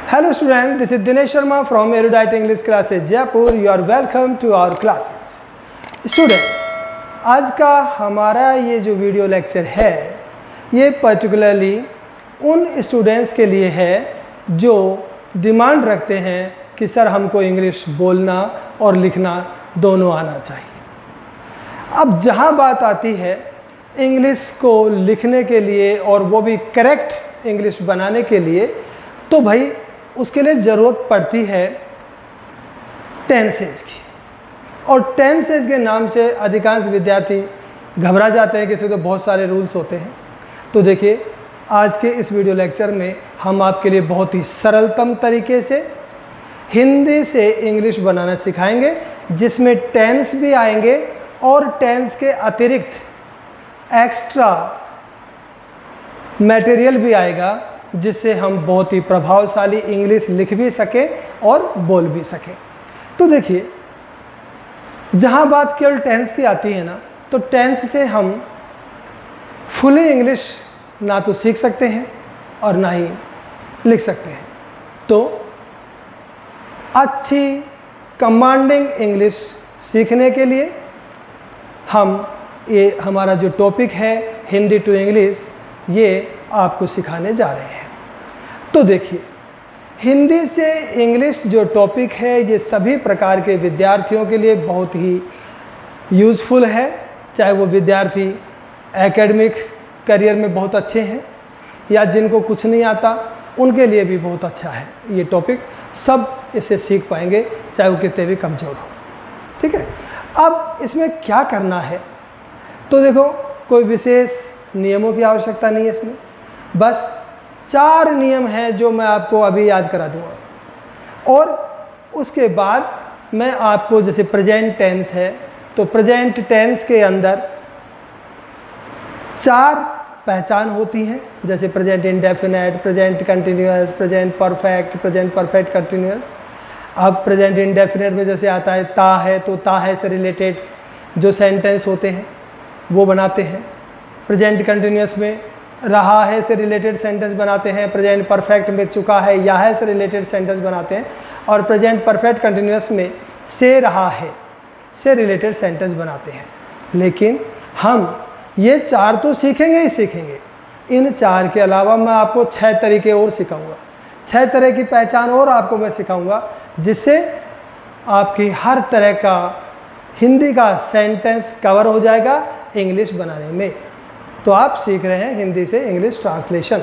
Hello students, this is Dinesh Sharma from Erudite English Classes Jaipur. You are welcome to our classes. Students, आज का हमारा ये जो video lecture है ये पर्टिकुलरली उन स्टूडेंट्स के लिए है जो डिमांड रखते हैं कि सर हमको इंग्लिश बोलना और लिखना दोनों आना चाहिए। अब जहाँ बात आती है इंग्लिश को लिखने के लिए और वो भी करेक्ट इंग्लिश बनाने के लिए, तो भाई उसके लिए ज़रूरत पड़ती है टेंसेज की। और टेंसेज के नाम से अधिकांश विद्यार्थी घबरा जाते हैं कि इसमें तो बहुत सारे रूल्स होते हैं। तो देखिए, आज के इस वीडियो लेक्चर में हम आपके लिए बहुत ही सरलतम तरीके से हिंदी से इंग्लिश बनाना सिखाएंगे, जिसमें टेंस भी आएंगे और टेंस के अतिरिक्त एक्स्ट्रा मटेरियल भी आएगा, जिससे हम बहुत ही प्रभावशाली इंग्लिश लिख भी सके और बोल भी सके। तो देखिए, जहाँ बात केवल टेंस की आती है ना, तो टेंस से हम फुली इंग्लिश ना तो सीख सकते हैं और ना ही लिख सकते हैं। तो अच्छी कमांडिंग इंग्लिश सीखने के लिए हम ये हमारा जो टॉपिक है हिंदी टू इंग्लिश, ये आपको सिखाने जा रहे हैं। तो देखिए, हिंदी से इंग्लिश जो टॉपिक है ये सभी प्रकार के विद्यार्थियों के लिए बहुत ही यूज़फुल है, चाहे वो विद्यार्थी एकेडमिक करियर में बहुत अच्छे हैं या जिनको कुछ नहीं आता उनके लिए भी बहुत अच्छा है। ये टॉपिक सब इसे सीख पाएंगे, चाहे वो कितने भी कमज़ोर हो। ठीक है, अब इसमें क्या करना है, तो देखो, कोई विशेष नियमों की आवश्यकता नहीं है इसमें। बस 4 नियम हैं जो मैं आपको अभी याद करा दूंगा, और उसके बाद मैं आपको, जैसे प्रेजेंट टेंस है तो प्रेजेंट टेंस के अंदर 4 पहचान होती हैं, जैसे present indefinite, present continuous, present perfect, present perfect continuous. अब प्रेजेंट इंडेफिनिट में जैसे आता है ता है, तो ता है से रिलेटेड जो सेंटेंस होते हैं वो बनाते हैं। प्रेजेंट कंटिन्यूअस में रहा है से रिलेटेड सेंटेंस बनाते हैं। प्रेजेंट परफेक्ट में चुका है या है से रिलेटेड सेंटेंस बनाते हैं। और प्रेजेंट परफेक्ट कंटिन्यूअस में से रहा है से रिलेटेड सेंटेंस बनाते हैं। लेकिन हम ये 4 तो सीखेंगे ही सीखेंगे, इन 4 के अलावा मैं आपको 6 तरीके और सिखाऊंगा, 6 तरह की पहचान और आपको मैं सिखाऊंगा, जिससे आपकी हर तरह का हिंदी का सेंटेंस कवर हो जाएगा इंग्लिश बनाने में। तो आप सीख रहे हैं हिंदी से इंग्लिश ट्रांसलेशन।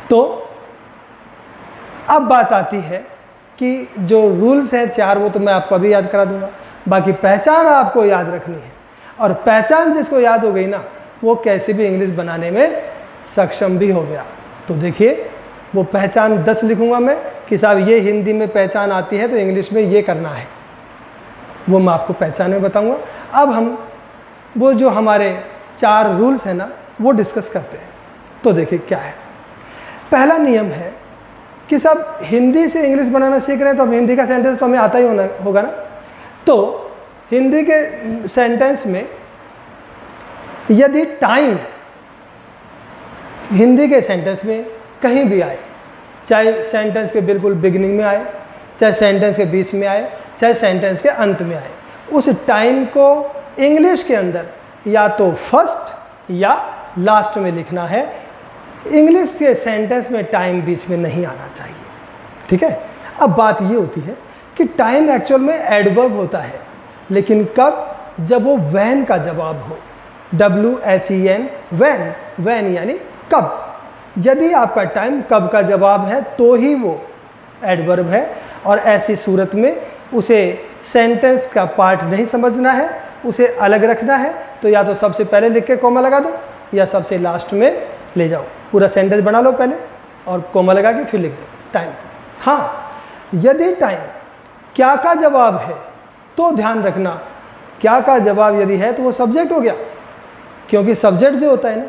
तो अब बात आती है कि जो रूल्स हैं 4 वो तो मैं आपको अभी याद करा दूंगा, बाकी पहचान आपको याद रखनी है। और पहचान जिसको याद हो गई ना, वो कैसे भी इंग्लिश बनाने में सक्षम भी हो गया। तो देखिए, वो पहचान 10 लिखूंगा मैं कि साहब ये हिंदी में पहचान आती है तो इंग्लिश में ये करना है, वो मैं आपको पहचान में बताऊंगा। अब हम वो जो हमारे 4 रूल्स हैं ना, वो डिस्कस करते हैं। तो देखिए क्या है। पहला नियम है कि सब हिंदी से इंग्लिश बनाना सीख रहे हैं, तो अब हिंदी का सेंटेंस तो हमें आता ही होगा ना। तो हिंदी के सेंटेंस में यदि टाइम हिंदी के सेंटेंस में कहीं भी आए, चाहे सेंटेंस के बिल्कुल बिगिनिंग में आए, चाहे सेंटेंस के बीच में आए, चाहे सेंटेंस के अंत में आए, उस टाइम को इंग्लिश के अंदर या तो फर्स्ट या लास्ट में लिखना है। इंग्लिश के सेंटेंस में टाइम बीच में नहीं आना चाहिए। ठीक है, अब बात ये होती है कि टाइम एक्चुअल में एडवर्ब होता है, लेकिन कब? जब वो व्हेन का जवाब हो, WHEN, व्हेन, व्हेन यानी कब। यदि आपका टाइम कब का जवाब है तो ही वो एडवर्ब है, और ऐसी सूरत में उसे सेंटेंस का पार्ट नहीं समझना है, उसे अलग रखना है। तो या तो सबसे पहले लिख के कॉमा लगा दो, या सबसे लास्ट में ले जाओ, पूरा सेंटेंस बना लो पहले और कॉमा लगा के फिर लिख दो टाइम। हाँ, यदि टाइम क्या का जवाब है तो ध्यान रखना, क्या का जवाब यदि है तो वो सब्जेक्ट हो गया, क्योंकि सब्जेक्ट जो होता है ना,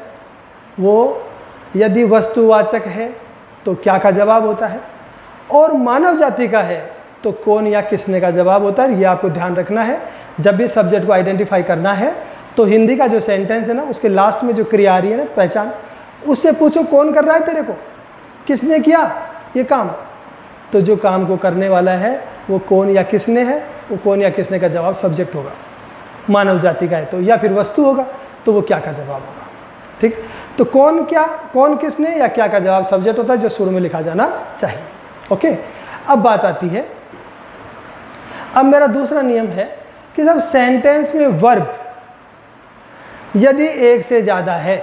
वो यदि वस्तुवाचक है तो क्या का जवाब होता है, और मानव जाति का है तो कौन या किसने का जवाब होता है। ये आपको ध्यान रखना है जब भी सब्जेक्ट को आइडेंटिफाई करना है। तो हिंदी का जो सेंटेंस है ना, उसके लास्ट में जो क्रिया आ रही है ना, पहचान, उससे पूछो कौन कर रहा है तेरे को, किसने किया ये काम, तो जो काम को करने वाला है वो कौन या किसने है, वो कौन या किसने का जवाब सब्जेक्ट होगा, मानव जाति का है तो, या फिर वस्तु होगा तो वो क्या का जवाब होगा। ठीक, तो कौन क्या, कौन किसने या क्या का जवाब सब्जेक्ट होता है, जो शुरू में लिखा जाना चाहिए। ओके, अब बात आती है, अब मेरा दूसरा नियम है कि जब सेंटेंस में वर्ब यदि एक से ज्यादा है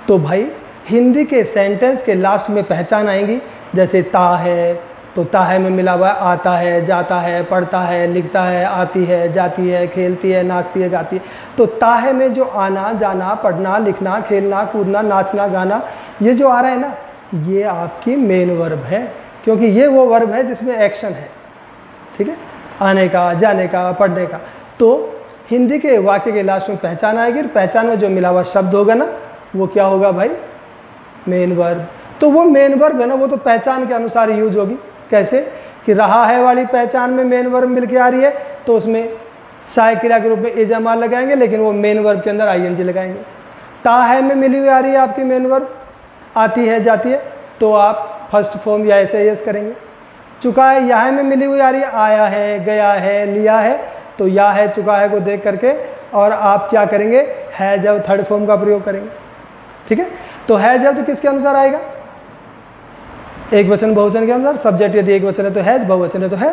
तो भाई हिंदी के सेंटेंस के लास्ट में पहचान आएंगी। जैसे ता है तो ता है में मिला हुआ आता है, जाता है, पढ़ता है, लिखता है, आती है, जाती है, खेलती है, नाचती है, गाती है। तो ता है में जो आना, जाना, पढ़ना, लिखना, खेलना, कूदना, नाचना, गाना, ये जो आ रहा है ना, ये आपकी मेन वर्ब है, क्योंकि ये वो वर्ब है जिसमें एक्शन है। ठीक है, आने का, जाने का, पढ़ने का। तो हिंदी के वाक्य के लास्ट में पहचान आएगी, पहचान में जो मिला हुआ शब्द होगा ना, वो क्या होगा भाई, मेन वर्ब। तो वो मेन वर्ब है ना, वो तो पहचान के अनुसार यूज होगी। कैसे कि रहा है वाली पहचान में मेन वर्ब मिल के आ रही है, तो उसमें सहायक क्रिया के रूप में इजामाल लगाएंगे, लेकिन वो मेन वर्ब के अंदर आईएनजी लगाएंगे। ता है में मिली हुई आ रही है आपकी मेन वर्ब, आती है, जाती है, तो आप फर्स्ट फॉर्म या ऐसे यस करेंगे। चुका है, या है में मिली हुई आ रही है, आया है, गया है, लिया है, तो या है, चुका है को देख करके और आप क्या करेंगे, है जब थर्ड फॉर्म का प्रयोग करेंगे। ठीक है, तो है जब तो किसके अनुसार आएगा, एक वचन बहुवचन के अनुसार। सब्जेक्ट यदि एक वचन है तो है, बहुवचन है तो है,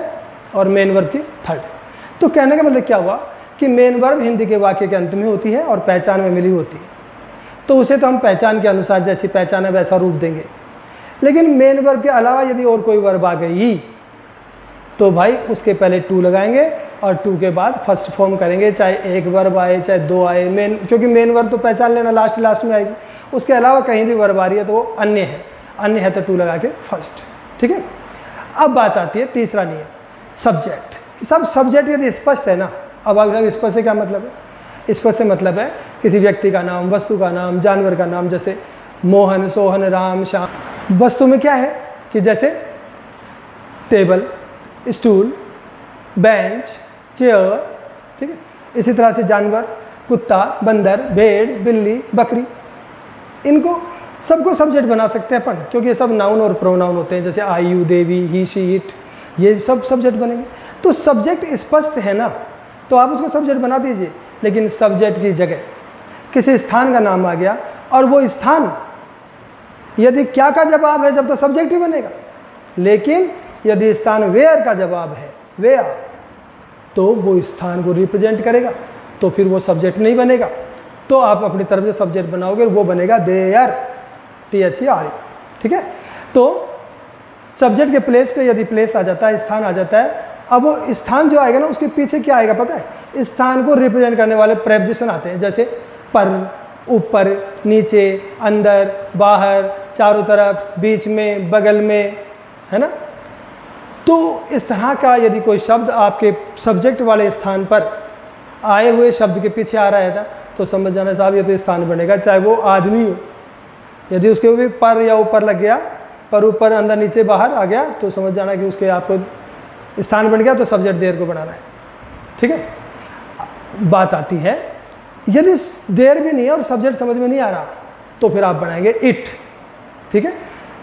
और मेन वर्ब की थर्ड। तो कहने का मतलब क्या हुआ कि मेन वर्ब हिंदी के वाक्य के अंत में होती है और पहचान में मिली होती है, तो उसे तो हम पहचान के अनुसार जैसी पहचान है वैसा रूप देंगे। लेकिन मेन वर्ब के अलावा यदि और कोई वर्ब आ गई तो भाई उसके पहले टू लगाएंगे और टू के बाद फर्स्ट फॉर्म करेंगे, चाहे एक वर्ब आए चाहे दो आए, मेन, क्योंकि मेन वर्ब तो पहचान लेना लास्ट में आएगी। उसके अलावा कहीं भी वर्ब आ रही है तो वो अन्य है, अन्य है तो टू लगा के फर्स्ट। ठीक है, अब बात आती है तीसरा नियम, सब्जेक्ट। सब सब्जेक्ट यदि स्पष्ट है ना, अब अगर स्पष्ट से क्या मतलब है, स्पष्ट से मतलब है किसी व्यक्ति का नाम, वस्तु का नाम, जानवर का नाम, जैसे मोहन, सोहन, राम, श्याम। वस्तु में क्या है कि जैसे टेबल, स्टूल, बेंच, चेयर। ठीक है, इसी तरह से जानवर, कुत्ता, बंदर, भेड़, बिल्ली, बकरी, इनको सबको सब्जेक्ट बना सकते हैं अपन, क्योंकि ये सब नाउन और प्रोनाउन होते हैं। जैसे आई, यू, देवी, ही, शी, इट, ये सब सब्जेक्ट बनेंगे। तो सब्जेक्ट स्पष्ट है ना, तो आप उसको सब्जेक्ट बना दीजिए। लेकिन सब्जेक्ट की जगह किसी स्थान का नाम आ गया और वो स्थान यदि क्या का जवाब है जब तो सब्जेक्ट ही बनेगा। लेकिन यदि स्थान वेयर का जवाब है, वेयर, तो वो स्थान को रिप्रेजेंट करेगा, तो फिर वो सब्जेक्ट नहीं बनेगा। तो आप अपनी तरफ से सब्जेक्ट बनाओगे, वो बनेगा देयर, THERE। ठीक है, तो सब्जेक्ट के प्लेस पे यदि प्लेस आ जाता है, स्थान आ जाता है, अब वो स्थान जो आएगा ना उसके पीछे क्या आएगा पता है, स्थान को रिप्रेजेंट करने वाले प्रेपोजिशन आते हैं, जैसे पर, ऊपर, नीचे, अंदर, बाहर, चारों तरफ, बीच में, बगल में, है ना। तो इस तरह का यदि कोई शब्द आपके सब्जेक्ट वाले स्थान पर आए हुए शब्द के पीछे आ रहा है था, तो समझ जाना साहब ये तो स्थान बनेगा, चाहे वो आदमी हो। यदि उसके ऊपर पर या ऊपर लग गया, पर ऊपर, अंदर, नीचे, बाहर आ गया, तो समझ जाना कि उसके आपको स्थान बन गया, तो सब्जेक्ट देर को बनाना है। ठीक है, बात आती है यदि देर भी नहीं है और सब्जेक्ट समझ में नहीं आ रहा, तो फिर आप बनाएंगे इट। ठीक है,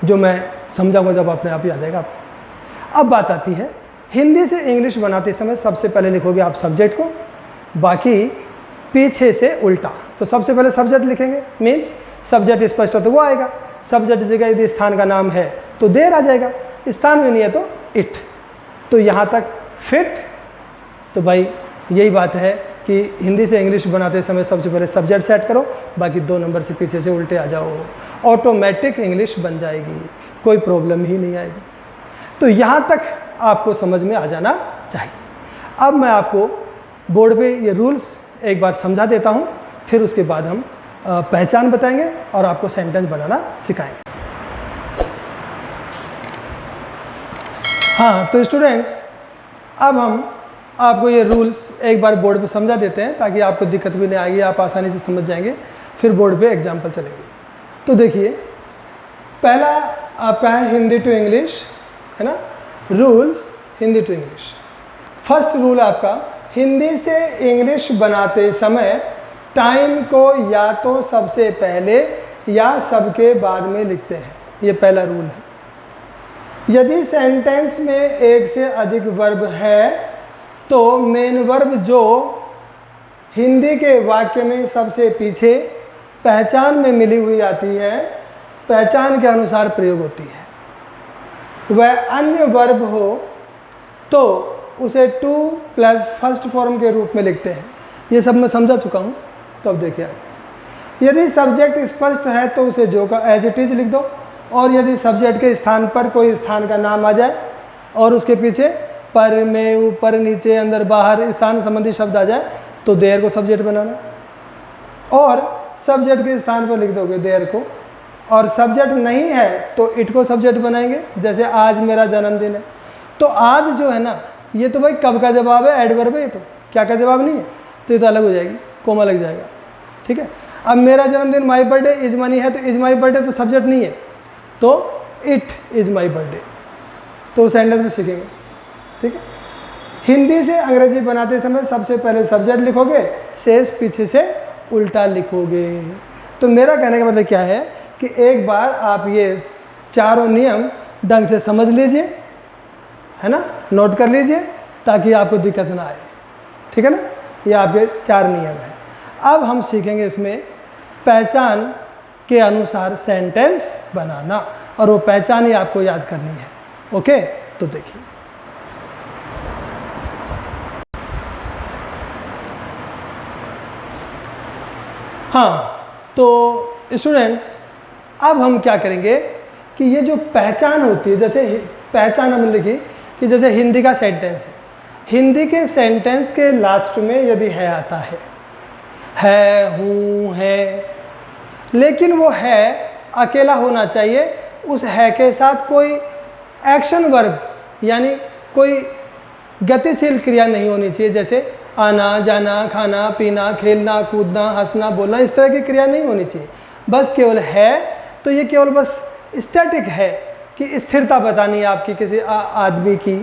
जो मैं समझाऊंगा जब अपने आप ही आ जाएगा आपको। अब बात आती है हिंदी से इंग्लिश बनाते समय सबसे पहले लिखोगे आप सब्जेक्ट को, बाकी पीछे से उल्टा। तो सबसे पहले सब्जेक्ट लिखेंगे, मीन्स सब्जेक्ट स्पष्ट हो तो वो आएगा। सब्जेक्ट जगह यदि स्थान का नाम है तो देर आ जाएगा, स्थान में नहीं है तो इट। तो यहाँ तक फिट। तो भाई यही बात है कि हिंदी से इंग्लिश बनाते समय सबसे पहले सब्जेक्ट सेट करो, बाकी 2 नंबर से पीछे से उल्टे आ जाओ, ऑटोमेटिक इंग्लिश बन जाएगी, कोई प्रॉब्लम ही नहीं आएगी। तो यहाँ तक आपको समझ में आ जाना चाहिए। अब मैं आपको बोर्ड पे ये रूल्स एक बार समझा देता हूँ, फिर उसके बाद हम पहचान बताएंगे और आपको सेंटेंस बनाना सिखाएंगे। हाँ, तो स्टूडेंट अब हम आपको ये रूल्स एक बार बोर्ड पे समझा देते हैं, ताकि आपको दिक्कत भी नहीं आएगी, आप आसानी से समझ जाएंगे, फिर बोर्ड पे एग्जाम्पल चलेंगे। तो देखिए, पहला आपका है हिंदी टू इंग्लिश, है ना, rules Hindi to English. First rule आपका, हिंदी से इंग्लिश बनाते समय टाइम को या तो सबसे पहले या सबके बाद में लिखते हैं। ये पहला रूल है। यदि सेंटेंस में एक से अधिक वर्ब है तो मेन वर्ब जो हिंदी के वाक्य में सबसे पीछे पहचान में मिली हुई आती है, पहचान के अनुसार प्रयोग होती है, वह अन्य वर्ब हो तो उसे टू प्लस फर्स्ट फॉर्म के रूप में लिखते हैं। ये सब मैं समझा चुका हूँ। तो अब देखिए, यदि सब्जेक्ट स्पष्ट है तो उसे जो का एज इट इज लिख दो, और यदि सब्जेक्ट के स्थान पर कोई स्थान का नाम आ जाए और उसके पीछे पर, में, ऊपर, नीचे, अंदर, बाहर स्थान संबंधी शब्द आ जाए तो देयर को सब्जेक्ट बनाना, और सब्जेक्ट के स्थान पर लिख दोगे देयर को, और सब्जेक्ट नहीं है तो इट को सब्जेक्ट बनाएंगे। जैसे आज मेरा जन्मदिन है, तो आज जो है ना, ये तो भाई कब का जवाब है, एडवर्ब है, ये तो क्या का जवाब नहीं है, तो ये तो अलग हो जाएगी, कोमा लग जाएगा। ठीक है। अब मेरा जन्मदिन माई बर्थडे इज मनी है, तो इज माई बर्थडे तो सब्जेक्ट नहीं है, तो इट इज माई बर्थडे, तो सेंटेंस में सीखेंगे। ठीक है। हिंदी से अंग्रेजी बनाते समय सबसे पहले सब्जेक्ट लिखोगे, शेष पीछे से उल्टा लिखोगे। तो मेरा कहने का मतलब क्या है कि एक बार आप ये चारों नियम ढंग से समझ लीजिए, है ना, नोट कर लीजिए, ताकि आपको दिक्कत ना आए। ठीक है ना, ये आपके 4 नियम हैं। अब हम सीखेंगे इसमें पहचान के अनुसार सेंटेंस बनाना, और वो पहचान ही आपको याद करनी है। ओके, तो देखिए, हाँ, तो स्टूडेंट अब हम क्या करेंगे कि ये जो पहचान होती है, जैसे पहचान हमने लिखी कि जैसे हिंदी का सेंटेंस है, हिंदी के सेंटेंस के लास्ट में यदि है आता है, हूँ, है, लेकिन वो है अकेला होना चाहिए, उस है के साथ कोई एक्शन वर्ब यानी कोई गतिशील क्रिया नहीं होनी चाहिए, जैसे आना, जाना, खाना, पीना, खेलना, कूदना, हंसना, बोलना, इस तरह की क्रिया नहीं होनी चाहिए। बस केवल है, तो ये केवल बस स्टैटिक है कि स्थिरता बतानी है आपकी, किसी आदमी की,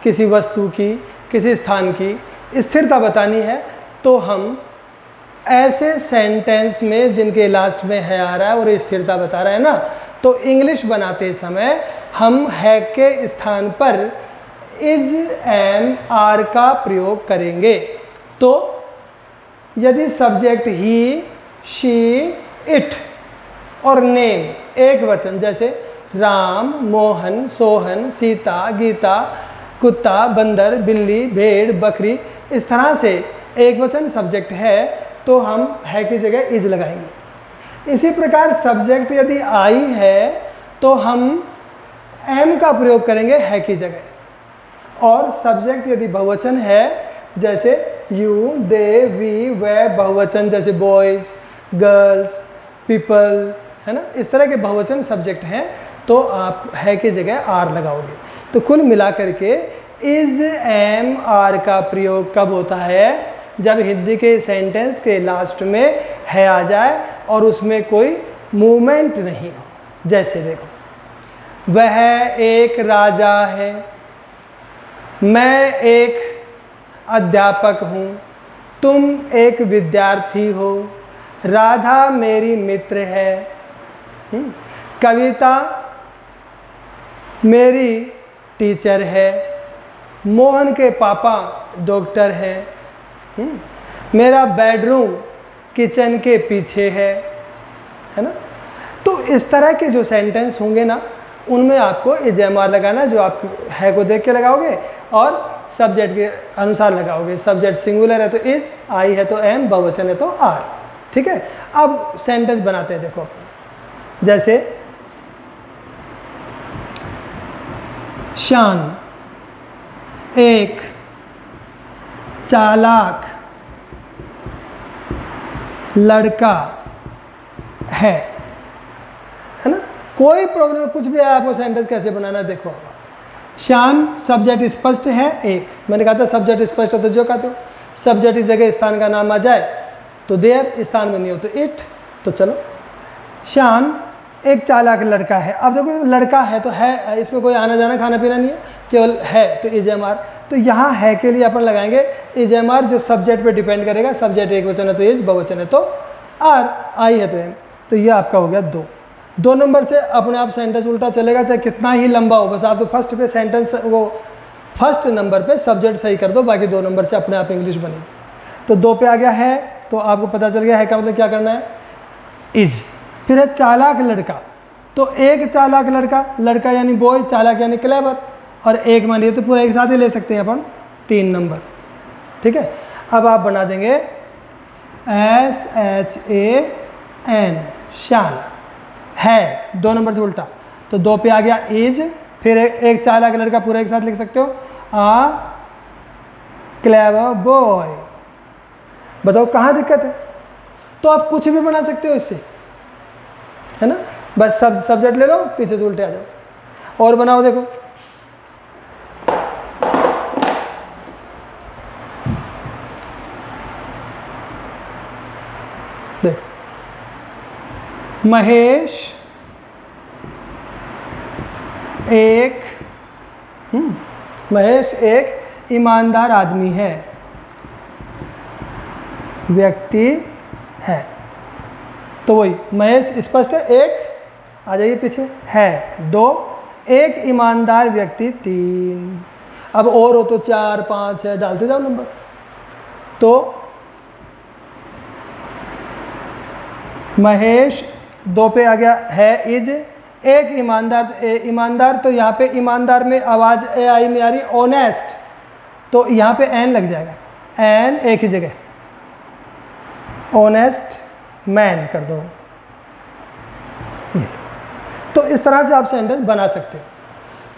किसी वस्तु की, किसी स्थान की स्थिरता बतानी है। तो हम ऐसे सेंटेंस में जिनके लास्ट में है आ रहा है और स्थिरता बता रहा है ना, तो इंग्लिश बनाते समय हम है के स्थान पर इज, एम, आर का प्रयोग करेंगे। तो यदि सब्जेक्ट ही, शी, इट और नेम एक वचन, जैसे राम, मोहन, सोहन, सीता, गीता, कुत्ता, बंदर, बिल्ली, भेड़, बकरी, इस तरह से एक वचन सब्जेक्ट है तो हम है की जगह इज लगाएंगे। इसी प्रकार सब्जेक्ट यदि आई है तो हम एम का प्रयोग करेंगे है की जगह, और सब्जेक्ट यदि बहुवचन है, जैसे यू, दे, वी, वे, बहुवचन जैसे बॉयज, गर्ल्स, पीपल, है ना, इस तरह के बहुवचन सब्जेक्ट हैं, तो आप है की जगह आर लगाओगे। तो कुल मिलाकर के इज, एम, आर का प्रयोग कब होता है, जब हिंदी के सेंटेंस के लास्ट में है आ जाए और उसमें कोई मूवमेंट नहीं हो। जैसे देखो, वह एक राजा है, मैं एक अध्यापक हूँ, तुम एक विद्यार्थी हो, राधा मेरी मित्र है, कविता मेरी टीचर है, मोहन के पापा डॉक्टर है, मेरा बेडरूम किचन के पीछे है ना। तो इस तरह के जो सेंटेंस होंगे ना, उनमें आपको इज, एम, आर लगाना, जो आप है को देख के लगाओगे और सब्जेक्ट के अनुसार लगाओगे। सब्जेक्ट सिंगुलर है तो इज, आई है तो एम, बहुवचन है तो आर। ठीक है। अब सेंटेंस बनाते हैं, देखो, जैसे शान एक चालाक लड़का है ना। कोई प्रॉब्लम कुछ भी है, आपको सेंटेंस कैसे बनाना देखो। शान सब्जेक्ट स्पष्ट है एक, मैंने कहा था सब्जेक्ट स्पष्ट हो तो जो कहते हो, सब्जेक्ट इस जगह स्थान का नाम आ जाए तो देयर, स्थान में नहीं हो तो इट। तो चलो, शान एक चालाक लड़का है। अब देखो लड़का है तो है, इसमें कोई आना जाना खाना पीना नहीं है, केवल है तो इज, एम, आर। तो यहाँ है के लिए अपन लगाएंगे इज, एम, आर, जो सब्जेक्ट पे डिपेंड करेगा। सब्जेक्ट एक वचन है तो इज, बहुवचन है तो आर, आई है तो एम। तो ये आपका हो गया 2। 2 नंबर से अपने आप सेंटेंस उल्टा चलेगा, चाहे कितना ही लंबा हो, बस आप तो फर्स्ट पे सेंटेंस वो फर्स्ट नंबर पे सब्जेक्ट सही कर दो, बाकी 2 नंबर से अपने आप इंग्लिश बनेगी। तो 2 पे आ गया है, तो आपको पता चल गया है का मतलब क्या करना है, इज। फिर है चालाक लड़का, तो एक चालाक लड़का, लड़का यानी बॉय, चालाक यानी क्लेवर, और एक मानिए तो पूरा एक साथ ही ले सकते हैं अपन, 3 नंबर। ठीक है, अब आप बना देंगे SHAN, शान, है 2 नंबर से उल्टा, तो 2 पे आ गया इज, फिर एक चालाक लड़का पूरा एक साथ लिख सकते हो, आ क्लेवर बॉय। बताओ कहाँ दिक्कत है, तो आप कुछ भी बना सकते हो इससे, है ना, बस सब्जेक्ट ले लो, पीछे से उल्टे आ जाओ। और बनाओ, देखो देख, महेश एक ईमानदार आदमी है, व्यक्ति है, तो वही महेश स्पष्ट है, एक आ जाइए पीछे, है 2, एक ईमानदार व्यक्ति 3, अब और हो तो 4 5 6 डालते जाओ नंबर। तो महेश 2 पे आ गया है इज, एक ईमानदार, तो यहाँ पे ईमानदार में आवाज AI में आ रही, ऑनेस्ट, तो यहाँ पे एन लग जाएगा, एन एक ही जगह, ऑनेस्ट मैन कर दो। तो इस तरह से आप सेंटेंस बना सकते हो।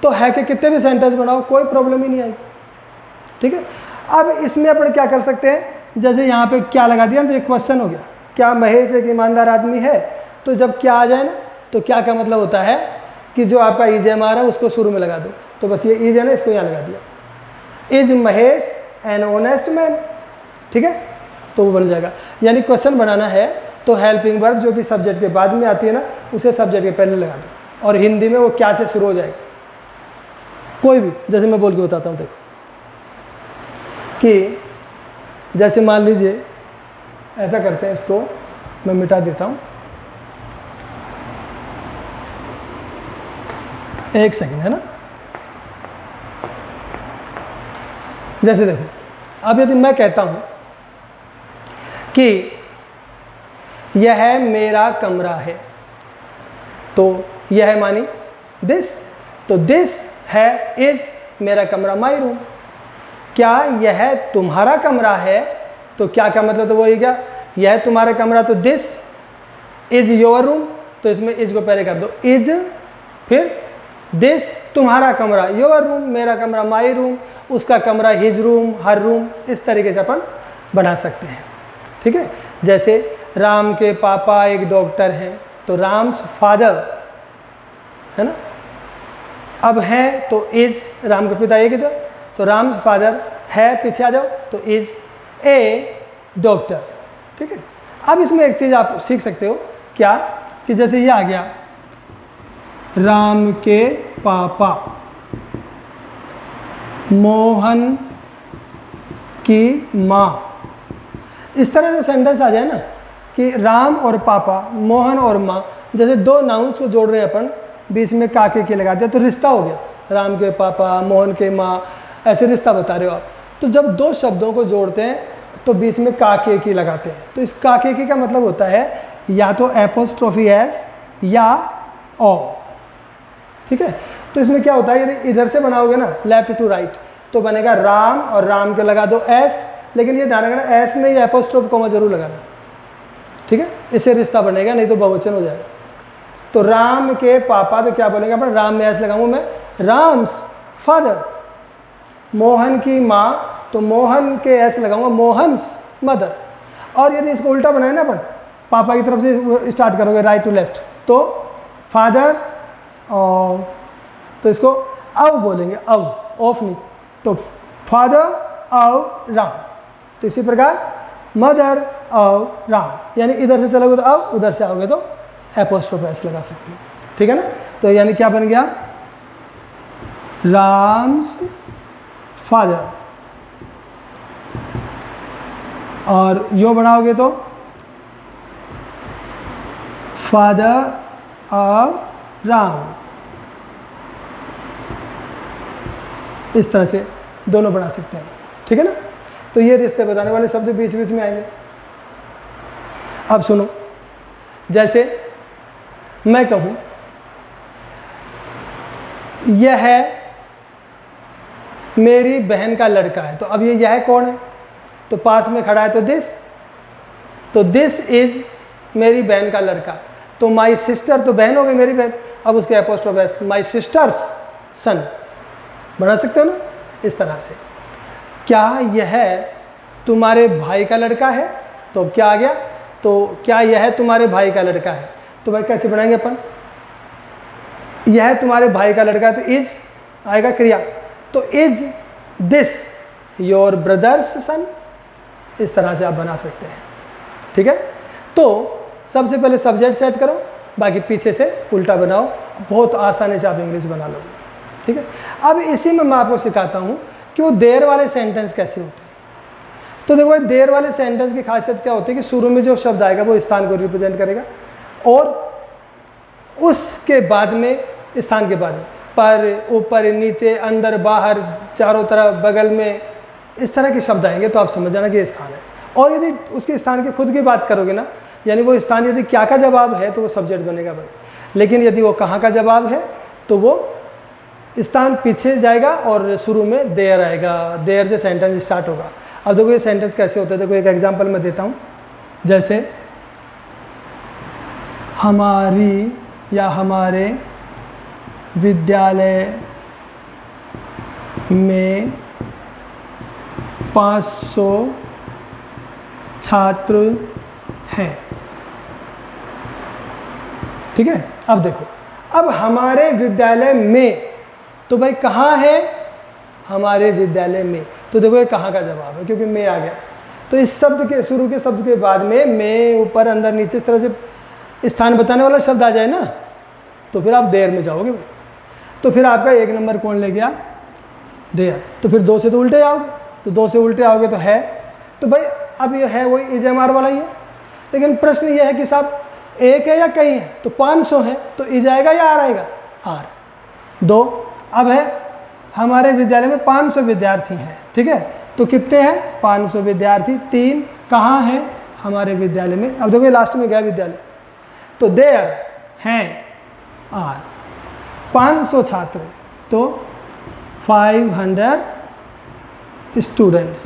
तो है कि कितने भी सेंटेंस बनाओ, कोई प्रॉब्लम ही नहीं आएगी। ठीक है, अब इसमें अपन क्या कर सकते हैं, जैसे यहाँ पे क्या लगा दिया तो एक क्वेश्चन हो गया, क्या महेश एक ईमानदार आदमी है, तो जब क्या आ जाए ना, तो क्या का मतलब होता है कि जो आपका इज एम आ रहा है उसको शुरू में लगा दो, तो बस ये इज है ना, इसको यहाँ लगा दिया, is Mahesh an honest man. ठीक है, तो वो बन जाएगा। यानी क्वेश्चन बनाना है तो हेल्पिंग वर्ब जो कि सब्जेक्ट के बाद में आती है ना, उसे सब्जेक्ट के पहले लगा दो, और हिंदी में वो क्या से शुरू हो जाएगा, कोई भी, जैसे मैं बोल के बताता हूँ, देखो कि जैसे मान लीजिए ऐसा करते हैं, इसको मैं मिटा देता हूँ, 1 सेकंड, है ना। जैसे देखो, अब यदि मैं कहता हूं कि यह मेरा कमरा है, तो यह मानी दिस, तो दिस है इज मेरा कमरा, माई रूम। क्या यह तुम्हारा कमरा है, तो क्या का मतलब, तो वही क्या, यह तुम्हारा कमरा, तो दिस इज योर रूम, तो इसमें इज को पहले कर दो, इज, फिर दिस तुम्हारा कमरा, योर रूम, मेरा कमरा माई रूम, उसका कमरा हिज रूम, हर रूम, इस तरीके से अपन बना सकते हैं। ठीक है, जैसे राम के पापा एक डॉक्टर हैं, तो राम्स फादर, है ना, अब है तो इज, राम के पिता एक इधर, तो राम्स फादर है, पीछे आ जाओ, तो इज ए डॉक्टर। ठीक है, अब इसमें एक चीज आप सीख सकते हो, क्या, कि जैसे ये आ गया, राम के पापा मोहन की माँ, इस तरह से सेंटेंस आ जाए ना कि राम और पापा, मोहन और माँ, जैसे 2 नाउन्स को जोड़ रहे हैं अपन, बीच में काके के लगा दिया, तो रिश्ता हो गया, राम के पापा, मोहन के माँ, ऐसे रिश्ता बता रहे हो आप। तो जब 2 शब्दों को जोड़ते हैं तो बीच में काके की लगाते हैं, तो इस काके की का मतलब होता है या तो एपोस्ट्रोफी एस या ओ। ठीक है, तो इसमें क्या होता है, यदि इधर से बनाओगे ना, लेफ्ट टू राइट, तो बनेगा राम, और राम के लगा दो एस, लेकिन ये ध्यान रखना एस में ये एपोस्ट्रोफ कोमा जरूर लगाना। ठीक है, इससे रिश्ता बनेगा, नहीं तो बहुवचन हो जाएगा। तो राम के पापा, तो क्या बोलेंगे अपन, राम में एस लगाऊंगा मैं, राम्स फादर। मोहन की माँ, तो मोहन के एस लगाऊंगा, मोहन्स मदर। और यदि इसको उल्टा बनाए ना अपन, पापा की तरफ से स्टार्ट करोगे राइट टू लेफ्ट, तो फादर, और तो इसको अव बोलेंगे, अव, ऑफ नहीं, तो फादर ऑफ राम। तो इसी प्रकार मदर ऑफ राम, यानी इधर से चलोगे तो अव, उधर से आओगे तो एपोस्ट्रोफ एस लगा सकते हो। ठीक है ना, तो यानी क्या बन गया, राम्स फादर, और यो बढ़ाओगे तो फादर around। इस तरह से दोनों बना सकते हैं, ठीक है ना। तो ये रिश्ते बताने वाले शब्द बीच बीच में आएंगे। अब सुनो, जैसे मैं कहूं यह मेरी बहन का लड़का है, तो अब ये यह कौन है, तो पास में खड़ा है तो दिस इज मेरी बहन का लड़का। तो माई सिस्टर, तो बहन हो गई मेरी बहन, अब उसके एपोस्ट्रोफ एस, माई सिस्टर्स सन, बना सकते हो ना इस तरह से। क्या यह तुम्हारे भाई का लड़का है, तो अब क्या आ गया, तो क्या यह तुम्हारे भाई का लड़का है, तो भाई कैसे बनाएंगे अपन, यह तुम्हारे भाई का लड़का है तो इज आएगा क्रिया, तो इज दिस योर ब्रदर्स सन, इस तरह से आप बना सकते हैं, ठीक है। तो सबसे पहले सब्जेक्ट सेट करो, बाकी पीछे से उल्टा बनाओ, बहुत आसानी से आप इंग्लिश बना लोगे, ठीक है। अब इसी में मैं आपको सिखाता हूं कि वो देर वाले सेंटेंस कैसे होते हैं। तो देखो देर वाले सेंटेंस की खासियत क्या होती है कि शुरू में जो शब्द आएगा वो स्थान को रिप्रेजेंट करेगा, और उसके बाद में स्थान के बाद में पर, ऊपर, नीचे, अंदर, बाहर, चारों तरफ, बगल में, इस तरह के शब्द आएंगे तो आप समझ जाना कि ये स्थान है। और यदि उसके स्थान की खुद की बात करोगे ना, यानी वो स्थान यदि क्या का जवाब है तो वो सब्जेक्ट बनेगा भाई, लेकिन यदि वो कहाँ का जवाब है तो वो स्थान पीछे जाएगा और शुरू में देयर आएगा, देयर से सेंटेंस स्टार्ट होगा। अब देखो ये सेंटेंस कैसे होता है, देखो एक एग्जांपल मैं देता हूँ, जैसे हमारी या हमारे विद्यालय में 500 छात्र हैं, ठीक है। अब देखो, अब हमारे विद्यालय में, तो भाई कहाँ है, हमारे विद्यालय में, तो देखो ये कहाँ का जवाब है क्योंकि में आ गया। तो इस शब्द के शुरू के शब्द के बाद में ऊपर, अंदर, नीचे, इस तरह से स्थान बताने वाला शब्द आ जाए ना, तो फिर आप देर में जाओगे। तो फिर आपका एक नंबर कौन ले गया, देयर। तो फिर 2 से तो उल्टे आओगे, तो 2 से उल्टे आओगे तो है, तो भाई अब ये है वही इज एम आर वाला ही है, लेकिन प्रश्न ये है कि साहब एक है या कई है, तो 500 है तो इज आएगा या आर आएगा, आर। 2 अब है हमारे विद्यालय में 500 विद्यार्थी हैं, ठीक है, तो कितने हैं 500 विद्यार्थी। 3 कहाँ हैं, हमारे विद्यालय में। अब देखो लास्ट में गया विद्यालय, तो देयर हैं आर 500 छात्र, तो 500 स्टूडेंट्स।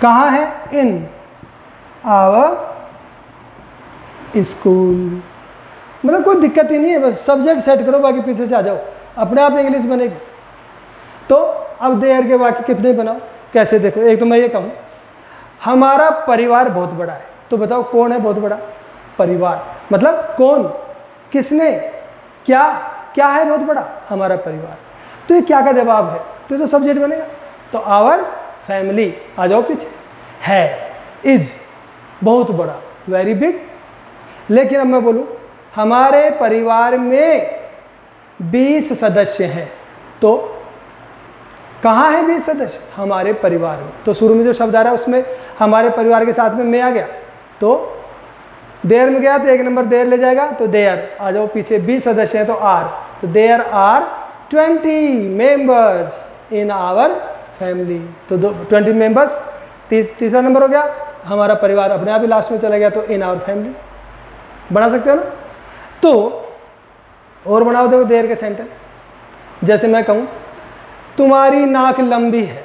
कहाँ है, इन आवर स्कूल। मतलब कोई दिक्कत ही नहीं है, बस सब्जेक्ट सेट करो, बाकी पीछे से आ जाओ, अपने आप इंग्लिश बनेगी। तो अब देयर के वाक्य कितने बनाओ, कैसे, देखो एक तो मैं ये कहूँ हमारा परिवार बहुत बड़ा है, तो बताओ कौन है बहुत बड़ा, परिवार, मतलब कौन, किसने, क्या, क्या है बहुत बड़ा, हमारा परिवार। तो ये क्या का जवाब है, तो ये तो सब्जेक्ट बनेगा, तो आवर फैमिली, आ जाओ पीछे, है, इज बहुत बड़ा, वेरी बिग। लेकिन अब मैं बोलूं हमारे परिवार में 20 सदस्य हैं, तो कहाँ है 20 सदस्य, हमारे परिवार में। तो शुरू में जो शब्द आ रहा है उसमें हमारे परिवार के साथ में आ गया, तो देयर में गया तो एक नंबर देयर ले जाएगा, तो देयर आ जाओ पीछे, 20 सदस्य हैं तो आर, तो there are 20 members in our family, तो 20 मेंबर्स। तीसरा नंबर हो गया हमारा परिवार, अपने आप ही लास्ट में चला गया, तो इन आवर फैमिली बना सकते हो ना। तो और बनाओ, देखो देयर के सेंटेंस, जैसे मैं कहूं तुम्हारी नाक लंबी है,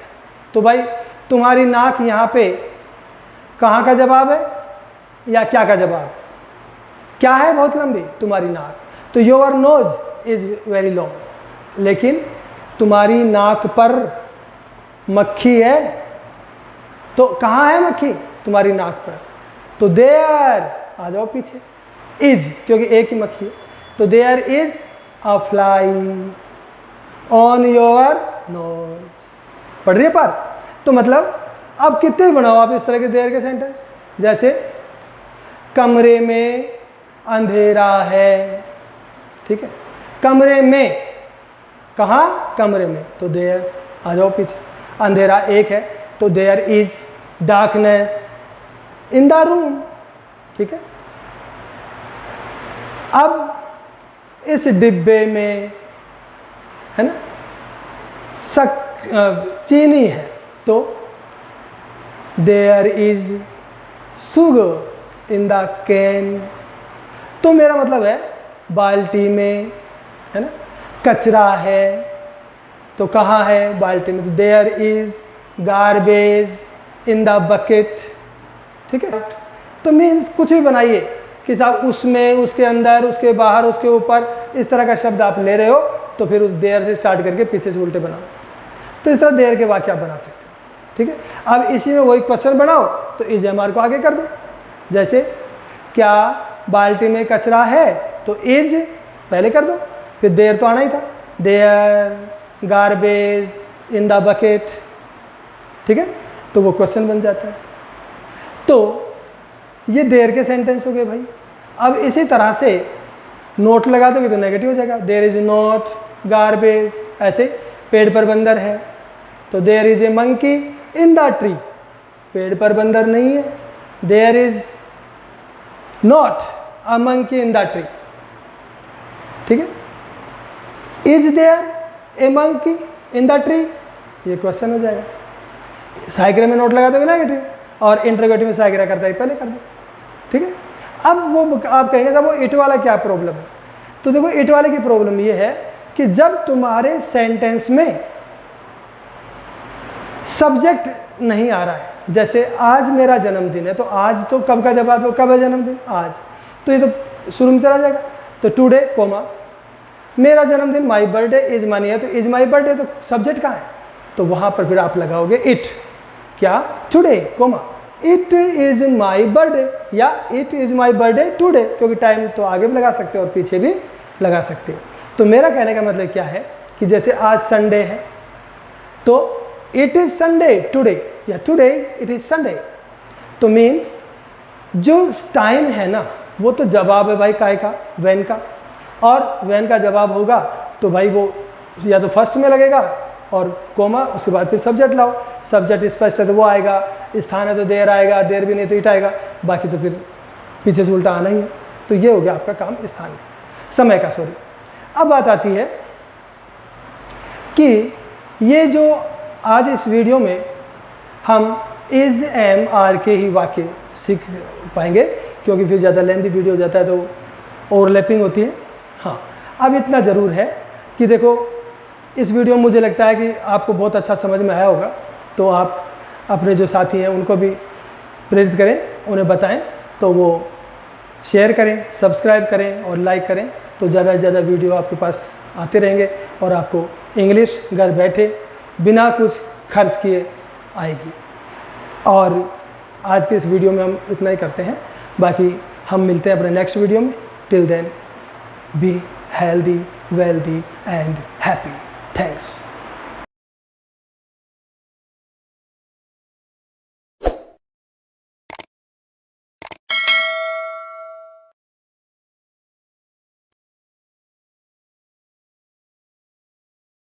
तो भाई तुम्हारी नाक यहां पे कहाँ का जवाब है या क्या का जवाब, क्या है बहुत लंबी, तुम्हारी नाक, तो your nose is very long. लेकिन तुम्हारी नाक पर मक्खी है, तो कहाँ है मक्खी, तुम्हारी नाक पर, तो देयर आ जाओ पीछे, इज क्योंकि एक ही मक्खी है, तो there is a fly on your nose. पढ़ रही है पर, तो मतलब अब कितने बनाओ आप इस तरह के देयर के सेंटेंस, जैसे कमरे में अंधेरा है, ठीक है, कमरे में, कहाँ, कमरे में, तो देयर आ जाओ पीछे, अंधेरा एक है, तो there is darkness in the room, ठीक है। अब इस डिब्बे में है ना चीनी है, तो there is sugar in the can. तो मेरा मतलब है बाल्टी में है ना कचरा है, तो कहाँ है बाल्टी में, तो there is garbage in the bucket. ठीक है, तो मीन्स कुछ भी बनाइए कि साहब उसमें, उसके अंदर, उसके बाहर, उसके ऊपर, इस तरह का शब्द आप ले रहे हो तो फिर उस देयर से स्टार्ट करके पीछे से उल्टे बनाओ। तो इस तरह देयर के वाक्य आप बना सकते हो। ठीक है, अब इसी में वही क्वेश्चन बनाओ तो इज एम आर को आगे कर दो। जैसे क्या बाल्टी में कचरा है, तो इज पहले कर दो, फिर देयर तो आना ही था, there garbage in the bucket. ठीक है, तो वो क्वेश्चन बन जाता है। तो ये देयर के सेंटेंस हो गए भाई। अब इसी तरह से नोट लगा दोगे तो नेगेटिव हो जाएगा, देयर इज नॉट गार्बेज। ऐसे पेड़ पर बंदर है, तो there is a monkey in the tree, पेड़ पर बंदर नहीं है, there is not a monkey in the tree. ठीक है, is there a monkey in the tree, ये क्वेश्चन हो जाएगा। साइग्रा में नोट लगा दोगे नेगेटिव, और इंटरोगेटिव में साइग्रा करता है पहले कर दो। ठीक है, अब वो आप कहेंगे जब वो इट वाला क्या प्रॉब्लम है, तो देखो इट वाले की प्रॉब्लम ये है कि जब तुम्हारे सेंटेंस में सब्जेक्ट नहीं आ रहा है, जैसे आज मेरा जन्मदिन है, तो आज तो कब का जवाब है, कब है जन्मदिन, आज, तो ये तो शुरू में चला जाएगा, तो टुडे कोमा मेरा जन्मदिन, माई बर्थडे इज मनी है, तो इज माई बर्थडे, तो सब्जेक्ट कहाँ है, तो वहां पर फिर आप लगाओगे इट, क्या today comma it is my birthday, या it is my birthday today, क्योंकि टाइम तो आगे भी लगा सकते हो और पीछे भी लगा सकते हो। तो मेरा कहने का मतलब क्या है कि जैसे आज संडे है, तो इट इज संडे टुडे, या टुडे इट इज संडे। तो मीन्स जो टाइम है ना, वो तो जवाब है भाई काय का, व्हेन का, और व्हेन का जवाब होगा तो भाई वो या तो फर्स्ट में लगेगा और कोमा, उसके बाद फिर सब्जेक्ट लाओ, सब्जेक्ट स्पष्ट है तो वो आएगा, स्थान है तो देर आएगा, देर भी नहीं तो इट आएगा, बाकी तो फिर पीछे से उल्टा आना ही है। तो ये हो गया आपका काम स्थान का, समय का, सॉरी। अब बात आती है कि ये जो आज इस वीडियो में हम इज एम आर के ही वाक्य सीख पाएंगे, क्योंकि फिर ज़्यादा लेंथी वीडियो हो जाता है तो ओवरलैपिंग होती है। हाँ, अब इतना ज़रूर है कि देखो इस वीडियो में मुझे लगता है कि आपको बहुत अच्छा समझ में आया होगा, तो आप अपने जो साथी हैं उनको भी प्रेरित करें, उन्हें बताएं, तो वो शेयर करें, सब्सक्राइब करें और लाइक करें, तो ज़्यादा से ज़्यादा वीडियो आपके पास आते रहेंगे और आपको इंग्लिश घर बैठे बिना कुछ खर्च किए आएगी। और आज के इस वीडियो में हम इतना ही करते हैं, बाकी हम मिलते हैं अपने नेक्स्ट वीडियो में। Till then be healthy, wealthy and happy. Thanks.